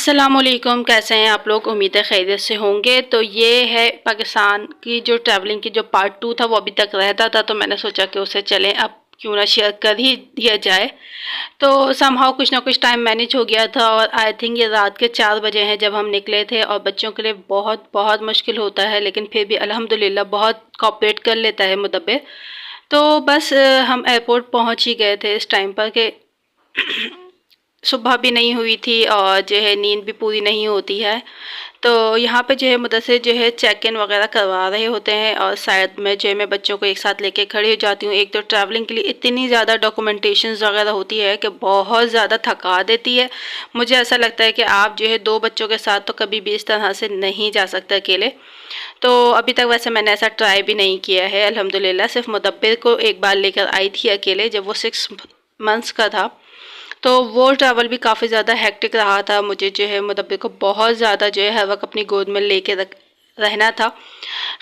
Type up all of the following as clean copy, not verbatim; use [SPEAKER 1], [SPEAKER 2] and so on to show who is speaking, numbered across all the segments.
[SPEAKER 1] अस्सलामुअलैकुम, कैसे हैं आप लोग। उम्मीद है खैरियत से होंगे। तो ये है पाकिस्तान की जो ट्रैवलिंग की जो पार्ट 2 था, वो अभी तक रहता था, तो मैंने सोचा कि उसे चलें अब क्यों ना शेयर कर ही दिया जाए। तो समहाउ कुछ ना कुछ टाइम मैनेज हो गया था और आई थिंक ये रात के 4 बजे हैं जब हम निकले थे। और बच्चों के लिए बहुत बहुत मुश्किल होता है, लेकिन फिर भी अल्हम्दुलिल्लाह बहुत कोऑपरेट कर लेता है मुदब्बिर। तो बस हम एयरपोर्ट पहुंच ही गए थे इस टाइम पर कि सुबह भी नहीं हुई थी और जो है नींद भी पूरी नहीं होती है। तो यहाँ पे जो है मुदस्सिर जो है चेक इन वगैरह करवा रहे होते हैं और शायद मैं बच्चों को एक साथ लेके खड़ी हो जाती हूँ। एक तो ट्रैवलिंग के लिए इतनी ज़्यादा डॉक्यूमेंटेशंस वगैरह होती है कि बहुत ज़्यादा थका देती है। मुझे ऐसा लगता है कि आप जो है 2 बच्चों के साथ तो कभी भी इस तरह से नहीं जा सकते अकेले। तो अभी तक वैसे मैंने ऐसा ट्राई भी नहीं किया है अल्हम्दुलिल्लाह। सिर्फ मुदब्बिर को एक बार लेकर आई थी अकेले, जब वो 6 मंथ्स का था। तो वो ट्रैवल भी काफ़ी ज़्यादा हेक्टिक रहा था। मुझे जो है मुदब्बिर को बहुत ज़्यादा जो है हर वक्त अपनी गोद में लेके रहना था।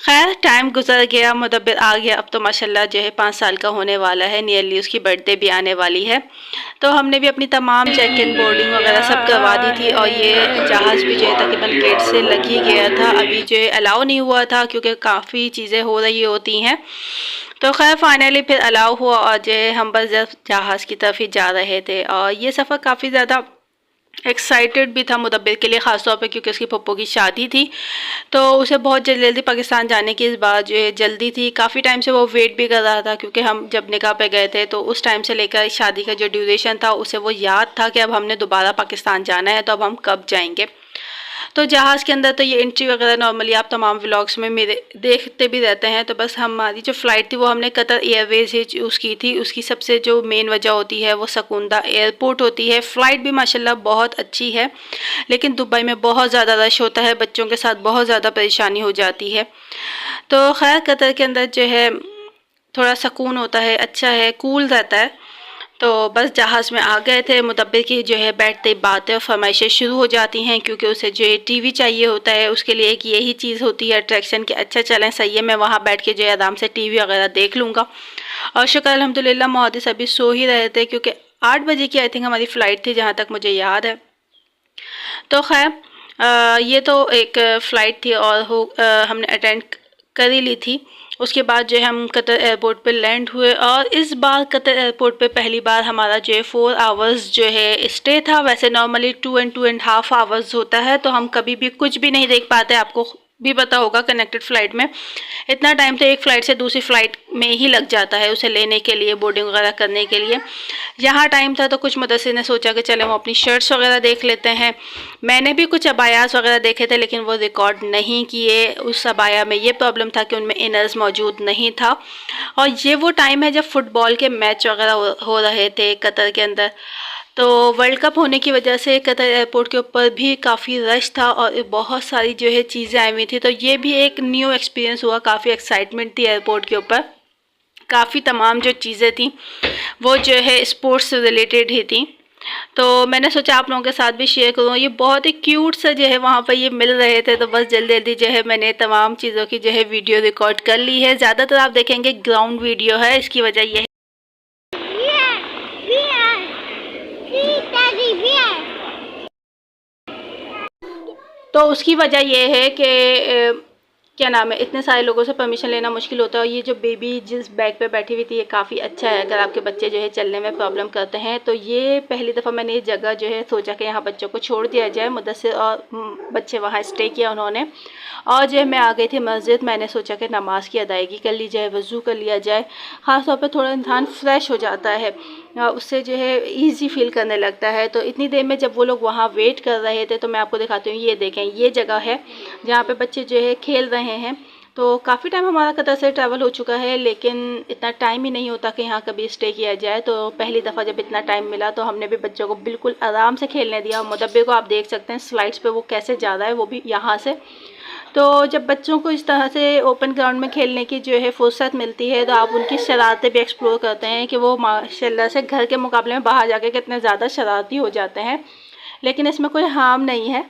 [SPEAKER 1] खैर टाइम गुजर गया, मुदब्बिर आ गया। अब तो माशाल्लाह जो है 5 साल का होने वाला है, नियरली उसकी बर्थडे भी आने वाली है। तो हमने भी अपनी तमाम चेक इन बोर्डिंग वगैरह सब करवा दी थी और ये जहाज़ भी जो है तकरीबन गेट से लग ही गया था। अभी जो है अलाउ नहीं हुआ था क्योंकि काफ़ी चीज़ें हो रही होती हैं। तो खैर फाइनली फिर अलाउ हुआ और जो है हम बस जब जहाज़ की तरफ ही जा रहे थे। और ये सफ़र काफ़ी ज़्यादा एक्साइटेड भी था मुदब्बिर के लिए, ख़ास तौर पे क्योंकि उसकी पप्पो की शादी थी। तो उसे बहुत जल्दी जल्दी पाकिस्तान जाने की इस बार जो है जल्दी थी। काफ़ी टाइम से वो वेट भी कर रहा था क्योंकि हम जब निकाह पे गए थे तो उस टाइम से लेकर शादी का जो ड्यूरेशन था उसे वो याद था कि अब हमने दोबारा पाकिस्तान जाना है, तो अब हम कब जाएंगे। तो जहाज़ के अंदर तो ये एंट्री वगैरह नॉर्मली आप तमाम व्लॉग्स में मेरे देखते भी रहते हैं। तो बस हमारी जो फ़्लाइट थी वो हमने कतर एयरवेज़ से चूज़ की थी। उसकी सबसे जो मेन वजह होती है वो सकूंदा एयरपोर्ट होती है। फ़्लाइट भी माशाल्लाह बहुत अच्छी है, लेकिन दुबई में बहुत ज़्यादा रश होता है, बच्चों के साथ बहुत ज़्यादा परेशानी हो जाती है। तो खैर कतर के अंदर जो है थोड़ा सुकून होता है, अच्छा है, कूल रहता है। तो बस जहाज़ में आ गए थे। मुदब्बिर की जो है बैठते ही बातें और फरमाइशें शुरू हो जाती हैं क्योंकि उसे जो है टीवी चाहिए होता है। उसके लिए एक यही चीज़ होती है अट्रैक्शन कि अच्छा चलें सही है, मैं वहाँ बैठ के जो है आराम से टीवी वगैरह देख लूँगा। और शुक्र अल्हम्दुलिल्लाह मुहद्दिस अभी सो ही रहे थे क्योंकि 8 बजे की आई थिंक हमारी फ़्लाइट थी, जहाँ तक मुझे याद है। तो खैर ये तो एक फ़्लाइट थी और हमने अटेंड कर ही ली थी। उसके बाद जो है हम कतर एयरपोर्ट पे लैंड हुए और इस बार कतर एयरपोर्ट पे पहली बार हमारा जो है 4 आवर्स जो है स्टे था। वैसे नॉर्मली 2 and 2.5 आवर्स होता है, तो हम कभी भी कुछ भी नहीं देख पाते। आपको भी पता होगा कनेक्टेड फ़्लाइट में इतना टाइम तो एक फ़्लाइट से दूसरी फ़्लाइट में ही लग जाता है उसे लेने के लिए, बोर्डिंग वगैरह करने के लिए। यहाँ टाइम था तो कुछ मुदस्सिर ने सोचा कि चले वो अपनी शर्ट्स वगैरह देख लेते हैं। मैंने भी कुछ अबायास वगैरह देखे थे लेकिन वो रिकॉर्ड नहीं किए। उस अबाया में ये प्रॉब्लम था कि उनमें इनर्स मौजूद नहीं था। और ये वो टाइम है जब फुटबॉल के मैच वगैरह हो रहे थे कतर के अंदर। तो वर्ल्ड कप होने की वजह से कतर एयरपोर्ट के ऊपर भी काफ़ी रश था और बहुत सारी जो है चीज़ें आई हुई थी। तो ये भी एक न्यू एक्सपीरियंस हुआ, काफ़ी एक्साइटमेंट थी एयरपोर्ट के ऊपर। काफ़ी तमाम जो चीज़ें थी वो जो है स्पोर्ट्स से रिलेटेड ही थी। तो मैंने सोचा आप लोगों के साथ भी शेयर करूँ। ये बहुत ही क्यूट सा जो है वहाँ पर ये मिल रहे थे, तो बस जल्दी जल्दी जो है मैंने तमाम चीज़ों की जो है वीडियो रिकॉर्ड कर ली है। ज़्यादातर आप देखेंगे ग्राउंड वीडियो है, इसकी वजह यह है तो उसकी वजह यह है कि क्या नाम है, इतने सारे लोगों से परमिशन लेना मुश्किल होता है। और ये जो बेबी जिस बैग पे बैठी हुई थी ये काफ़ी अच्छा है। अगर आपके बच्चे जो है चलने में प्रॉब्लम करते हैं तो ये पहली दफ़ा मैंने ये जगह जो है सोचा कि यहाँ बच्चों को छोड़ दिया जाए। मुदस्सिर और बच्चे वहाँ स्टे किया उन्होंने। और जो है मैं आ गई थी मस्जिद। मैंने सोचा कि नमाज़ की अदायगी कर ली जाए, वज़ू कर लिया जाए। ख़ास तौर पर थोड़ा इंसान फ्रेश हो जाता है, उससे जो है ईज़ी फील करने लगता है। तो इतनी देर में जब वो लोग वहाँ वेट कर रहे थे तो मैं आपको दिखाती हूँ। ये देखें, ये जगह है जहाँ पे बच्चे जो है खेल रहे हैं। तो काफ़ी टाइम हमारा कतर से ट्रैवल हो चुका है लेकिन इतना टाइम ही नहीं होता कि यहाँ कभी स्टे किया जाए। तो पहली दफ़ा जब इतना टाइम मिला तो हमने भी बच्चों को बिल्कुल आराम से खेलने दिया। मुदब्बिर को आप देख सकते हैं स्लाइड्स पे वो कैसे जा रहा है, वो भी यहाँ से। तो जब बच्चों को इस तरह से ओपन ग्राउंड में खेलने की जो है फुर्सत मिलती है तो आप उनकी शरारतें भी एक्सप्लोर करते हैं कि वो माशाल्लाह से घर के मुकाबले में बाहर जाके कितने ज़्यादा शरारती हो जाते हैं। लेकिन इसमें कोई हार्म नहीं है,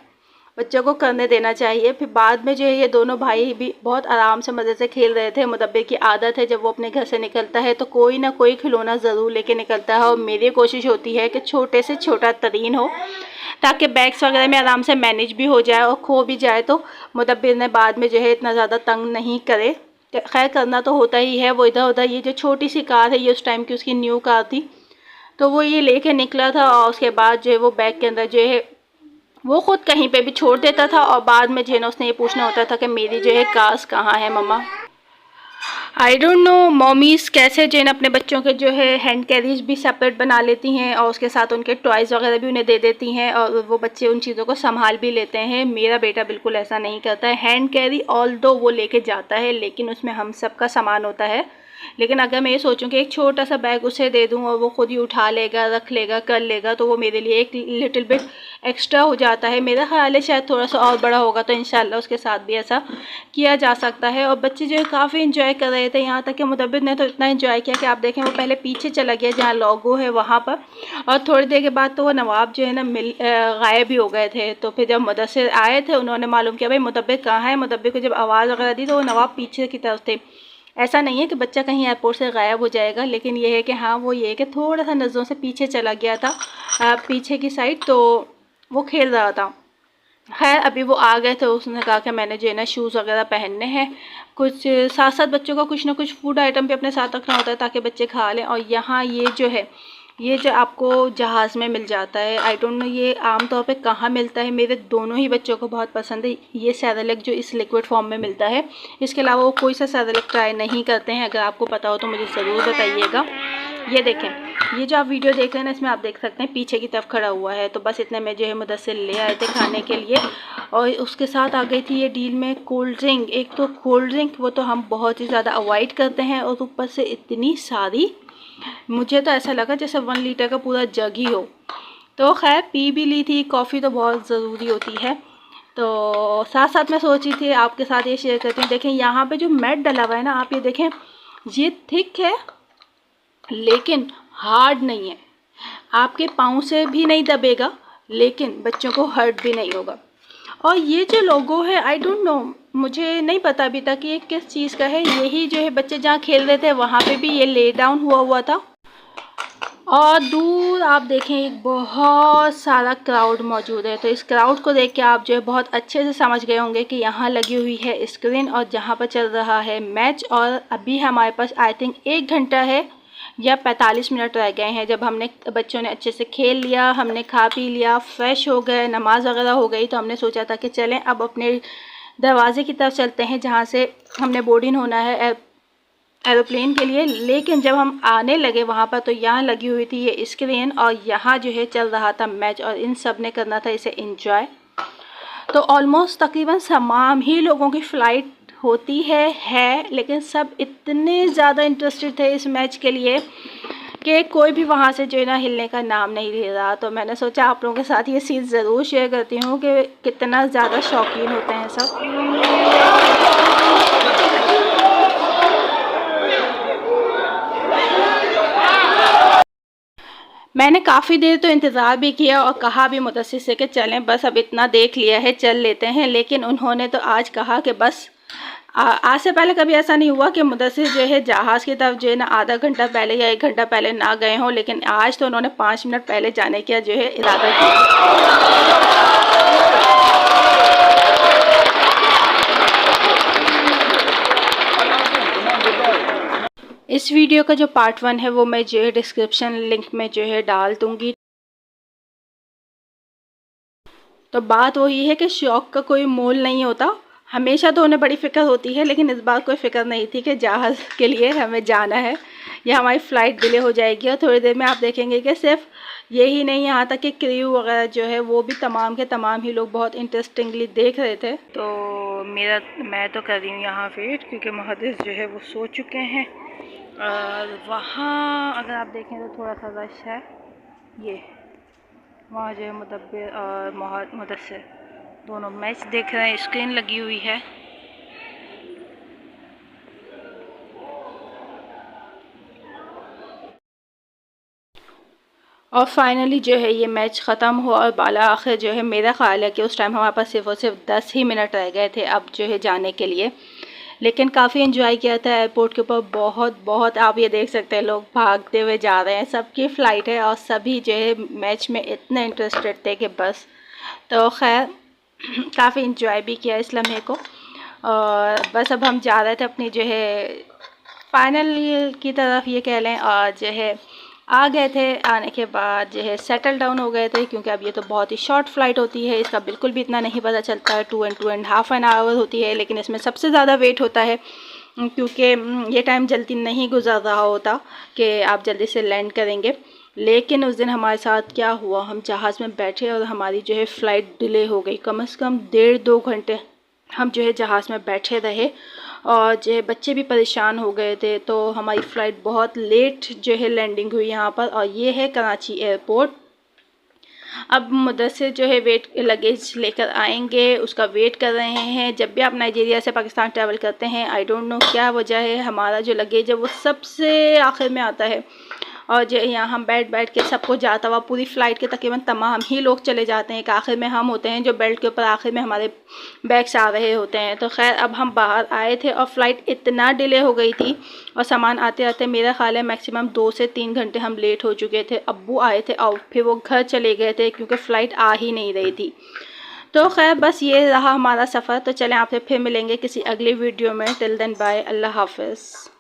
[SPEAKER 1] बच्चों को करने देना चाहिए। फिर बाद में जो है ये दोनों भाई भी बहुत आराम से मज़े से खेल रहे थे। मुदब्बिर की आदत है जब वो अपने घर से निकलता है तो कोई ना कोई खिलौना ज़रूर लेके निकलता है, और मेरी कोशिश होती है कि छोटे से छोटा तरीन हो ताकि बैग्स वगैरह में आराम से मैनेज भी हो जाए, और खो भी जाए तो मुदब्बिर ने बाद में जो है इतना ज़्यादा तंग नहीं करे। खैर करना तो होता ही है। वो इधर उधर, ये जो छोटी सी कार है ये उस टाइम की उसकी न्यू कार थी, तो वो ये लेके निकला था, और उसके बाद जो है वो बैग के अंदर जो है वो खुद कहीं पे भी छोड़ देता था, और बाद में जो है ना उसने ये पूछना होता था कि मेरी जो है कार्स कहाँ है मम्मा। आई डोंट नो मॉमीज़ कैसे जो है ना अपने बच्चों के जो है हैंड कैरीज भी सेपरेट बना लेती हैं, और उसके साथ उनके टॉयज़ वगैरह भी उन्हें दे देती हैं, और वो बच्चे उन चीज़ों को संभाल भी लेते हैं। मेरा बेटा बिल्कुल ऐसा नहीं करता है। हैंड कैरी ऑल दो वो लेके जाता है, लेकिन उसमें हम सब का सामान होता है। लेकिन अगर मैं ये सोचूं कि एक छोटा सा बैग उसे दे दूं और वो खुद ही उठा लेगा, रख लेगा, कर लेगा, तो वो मेरे लिए एक लिटिल बिट एक्स्ट्रा हो जाता है। मेरा ख्याल है शायद थोड़ा सा और बड़ा होगा तो इंशाल्लाह उसके साथ भी ऐसा किया जा सकता है। और बच्चे जो है काफ़ी इंजॉय कर रहे थे, यहाँ तक कि मुदब्बिर ने तो इतना इंजॉय किया कि आप देखें वो पहले पीछे चला गया जहाँ लोगो है वहाँ पर, और थोड़ी देर के बाद तो वो नवाब जो है ना गायब ही हो गए थे। तो फिर जब मुदस्सिर आए थे उन्होंने मालूम किया भाई मुदब्बिर कहाँ है। मुदब्बिर को जब आवाज़ वगैरह दी तो वो नवाब पीछे की तरफ थे। ऐसा नहीं है कि बच्चा कहीं एयरपोर्ट से गायब हो जाएगा, लेकिन ये है कि हाँ वो ये है कि थोड़ा सा नज़रों से पीछे चला गया था पीछे की साइड, तो वो खेल रहा था। खैर अभी वो आ गए थे, उसने कहा कि मैंने जो है ना शूज़ वगैरह पहनने हैं। कुछ साथ साथ बच्चों का कुछ ना कुछ फूड आइटम भी अपने साथ रखना होता है ताकि बच्चे खा लें। और यहाँ ये जो है ये जो आपको जहाज़ में मिल जाता है, आई डोंट नो ये आम तौर पे कहाँ मिलता है, मेरे दोनों ही बच्चों को बहुत पसंद है ये सेरेलैक जो इस लिक्विड फॉर्म में मिलता है। इसके अलावा वो कोई सा सेरेलैक ट्राई नहीं करते हैं। अगर आपको पता हो तो मुझे ज़रूर बताइएगा। ये देखें, ये जो आप वीडियो देख रहे हैं ना इसमें आप देख सकते हैं पीछे की तरफ खड़ा हुआ है। तो बस इतने में जो है मुदस्सिर ले आए थे खाने के लिए, और उसके साथ आ गई थी ये डील में कोल्ड ड्रिंक। एक तो कोल्ड ड्रिंक वो तो हम बहुत ही ज़्यादा अवॉइड करते हैं, और ऊपर से इतनी सारी, मुझे तो ऐसा लगा जैसे 1 लीटर का पूरा जग ही हो। तो खैर पी भी ली थी। कॉफ़ी तो बहुत ज़रूरी होती है। तो साथ साथ मैं सोची थी आपके साथ ये शेयर करती हूँ। देखें यहाँ पे जो मैट डला हुआ है ना, आप ये देखें, ये थिक है लेकिन हार्ड नहीं है। आपके पाँव से भी नहीं दबेगा, लेकिन बच्चों को हर्ट भी नहीं होगा। और ये जो लोगो है आई डोंट नो, मुझे नहीं पता अभी तक ये किस चीज़ का है। यही जो है बच्चे जहाँ खेल रहे थे वहाँ पे भी ये ले डाउन हुआ था। और दूर आप देखें एक बहुत सारा क्राउड मौजूद है। तो इस क्राउड को देख के आप जो है बहुत अच्छे से समझ गए होंगे कि यहाँ लगी हुई है स्क्रीन और जहाँ पर चल रहा है मैच। और अभी हमारे पास आई थिंक 1 घंटा है या 45 मिनट रह गए हैं। जब हमने बच्चों ने अच्छे से खेल लिया, हमने खा पी लिया, फ्रेश हो गए, नमाज वगैरह हो गई, तो हमने सोचा था कि चलें अब अपने दरवाजे की तरफ चलते हैं जहाँ से हमने बोर्डिंग होना है एरोप्लेन के लिए। लेकिन जब हम आने लगे वहाँ पर तो यहाँ लगी हुई थी ये स्क्रीन, और यहाँ जो है चल रहा था मैच, और इन सब ने करना था इसे एंजॉय। तो ऑलमोस्ट तकरीबन तमाम ही लोगों की फ़्लाइट होती है, लेकिन सब इतने ज़्यादा इंटरेस्टेड थे इस मैच के लिए कि कोई भी वहाँ से जो है ना हिलने का नाम नहीं ले रहा। तो मैंने सोचा आप लोगों के साथ ये चीज़ ज़रूर शेयर करती हूँ कि कितना ज़्यादा शौकीन होते हैं सब। मैंने काफ़ी देर तो इंतज़ार भी किया और कहा भी मुदस्सिर से कि चलें बस अब इतना देख लिया है चल लेते हैं, लेकिन उन्होंने तो आज कहा कि बस आज से पहले कभी ऐसा नहीं हुआ कि मुदस्सिर जो है जहाज़ की तरफ जो है ना आधा घंटा पहले या 1 घंटा पहले ना गए हों, लेकिन आज तो उन्होंने 5 मिनट पहले जाने का जो है इरादा किया। इस वीडियो का जो पार्ट 1 है वो मैं जो है डिस्क्रिप्शन लिंक में जो है डाल दूँगी। तो बात वही है कि शौक़ का कोई मोल नहीं होता। हमेशा तो उन्हें बड़ी फ़िक्र होती है, लेकिन इस बार कोई फ़िक्र नहीं थी कि जहाज़ के लिए हमें जाना है या हमारी फ़्लाइट डिले हो जाएगी। और थोड़ी देर में आप देखेंगे कि सिर्फ यही नहीं, यहाँ तक कि क्रू वगैरह जो है वो भी तमाम के तमाम ही लोग बहुत इंटरेस्टिंगली देख रहे थे। तो मैं तो कर रही हूँ यहाँ वेट, क्योंकि मुहद्दिस जो है वो सो चुके हैं। और वहाँ अगर आप देखें तो थोड़ा सा रश है। ये वहाँ जो है मुदब्बिर और मुदस्सिर दोनों मैच देख रहे हैं, स्क्रीन लगी हुई है। और फाइनली जो है ये मैच ख़त्म हुआ और बाला आखिर जो है, मेरा ख़्याल है कि उस टाइम हमारे पास सिर्फ और सिर्फ 10 ही मिनट रह गए थे अब जो है जाने के लिए। लेकिन काफ़ी इन्जॉय किया था एयरपोर्ट के ऊपर, बहुत बहुत। आप ये देख सकते हैं लोग भागते हुए जा रहे हैं, सबकी फ़्लाइट है और सभी जो है मैच में इतने इंटरेस्टेड थे कि बस। तो खैर काफ़ी इन्जॉय भी किया इस लम्हे को। और बस अब हम जा रहे थे अपनी जो है फाइनल की तरफ ये कह लें, और जो है आ गए थे। आने के बाद जो है सेटल डाउन हो गए थे, क्योंकि अब ये तो बहुत ही शॉर्ट फ़्लाइट होती है, इसका बिल्कुल भी इतना नहीं पता चलता है। 2.5 एन आवर होती है, लेकिन इसमें सबसे ज़्यादा वेट होता है, क्योंकि ये टाइम जल्दी नहीं गुजर रहा होता कि आप जल्दी से लैंड करेंगे। लेकिन उस दिन हमारे साथ क्या हुआ, हम जहाज़ में बैठे और हमारी जो है फ़्लाइट डिले हो गई। कम से कम 1.5-2 घंटे हम जो है जहाज़ में बैठे रहे, और जो है बच्चे भी परेशान हो गए थे। तो हमारी फ़्लाइट बहुत लेट जो है लैंडिंग हुई यहाँ पर, और ये है कराची एयरपोर्ट। अब मुदस्सिर जो है लगेज लेकर आएंगे, उसका वेट कर रहे हैं। जब भी आप नाइजीरिया से पाकिस्तान ट्रैवल करते हैं, आई डोंट नो क्या वजह है, हमारा जो लगेज है वो सबसे आखिर में आता है। और जो यहाँ हम बैठ के सबको जाता हुआ, पूरी फ़्लाइट के तकरीबन तमाम ही लोग चले जाते हैं, कि आखिर में हम होते हैं जो बेल्ट के ऊपर आखिर में हमारे बैग्स आ रहे होते हैं। तो खैर अब हम बाहर आए थे और फ़्लाइट इतना डिले हो गई थी, और सामान आते आते मेरा ख़्याल है मैक्सिमम 2 से 3 घंटे हम लेट हो चुके थे। अब्बू आए थे और फिर वो घर चले गए थे, क्योंकि फ़्लाइट आ ही नहीं रही थी। तो खैर बस ये रहा हमारा सफ़र। तो चलें आपसे फिर मिलेंगे किसी अगली वीडियो में। टिल देन बाय, अल्लाह हाफ़िज़।